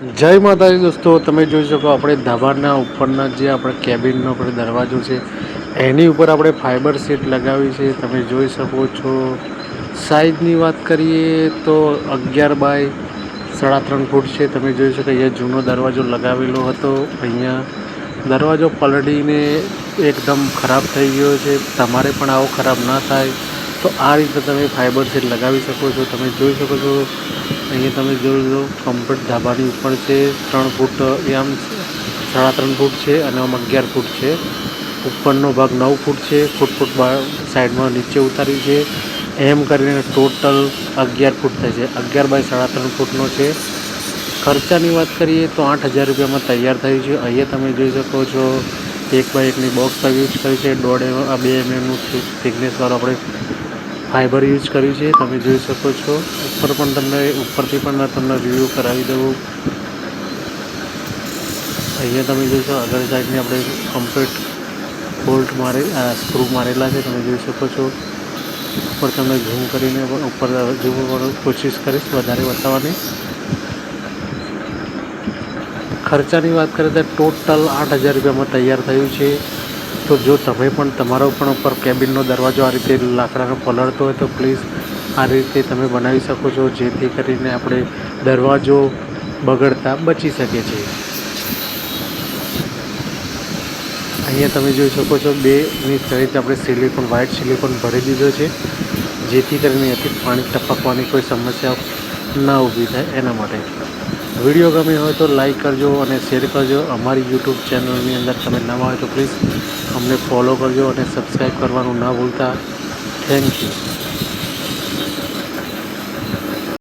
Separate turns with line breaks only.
જય માતાજી દોસ્તો, તમે જોઈ શકો આપણે ધાબાના ઉપરના જે આપણે કેબિનનો આપણે દરવાજો છે એની ઉપર આપણે ફાઈબર સીટ લગાવી છે. તમે જોઈ શકો છો. સાઈઝની વાત કરીએ તો 11 બાય 3.5 ફૂટ છે. તમે જોઈ શકો અહીંયા જૂનો દરવાજો લગાવેલો હતો. અહીંયા દરવાજો પલળીને એકદમ ખરાબ થઈ ગયો છે. તમારે પણ આવો ખરાબ ના થાય તો આ રીતે તમે ફાઈબર સીટ લગાવી શકો છો. તમે જોઈ શકો છો અહીંયા તમે જોઈ લો કમ્પ્લીટ ધાબાની ઉપર છે 3 ફૂટ આમ 3.5 ફૂટ છે અને આમ 11 ફૂટ છે. ઉપરનો ભાગ 9 ફૂટ છે. ફૂટ સાઈડમાં નીચે ઉતાર્યું છે. એમ કરીને ટોટલ 11 ફૂટ થાય છે. 11 બાય 3.5 ફૂટનો છે. ખર્ચાની વાત કરીએ તો 8,000 રૂપિયામાં તૈયાર થયું છે. અહીંયા તમે જોઈ શકો છો 1 બાય 1ની બોક્સ યુઝ કરી છે. 2 mm થિકનેસવાળું આપણે ફાઈબર યુઝ કર્યું છે. તમે જોઈ શકો છો. ઉપરથી પણ તમને રિવ્યૂ કરાવી દઉં. અહીંયા તમે જોશો આગળ સાઈડની આપણે કમ્પ્લીટ સ્ક્રૂ મારેલા છે. તમે જોઈ શકો છો. ઉપર તમને ઝૂમ કરીને ઉપર ઝૂમ કરવાની કોશિશ કરીશ વધારે બતાવવાની. ખર્ચાની વાત કરીએ તો ટોટલ 8,000 રૂપિયામાં તૈયાર થયું છે. તો જો તમે પણ તમારો પણ ઉપર કેબિનનો દરવાજો આ રીતે લાકડાનો પલળતો હોય તો પ્લીઝ આ રીતે તમે બનાવી શકો છો, જેથી કરીને આપણે દરવાજો બગડતા બચી શકે છે. અહીંયા તમે જોઈ શકો છો 2ની સાઈડ આપણે વ્હાઇટ સિલિકોન ભરી દીધો છે, જેથી કરીને અહીંયાથી પાણી ટપકવાની કોઈ સમસ્યા ના ઊભી થાય એના માટે. વિડીયો ગમે હોય તો લાઈક કરજો અને શેર કરજો. અમારી યુટ્યુબ ચેનલની અંદર તમે નવા હોય તો પ્લીઝ અમને ફોલો કરજો અને સબસ્ક્રાઈબ કરવાનું ના ભૂલતા. Thank you.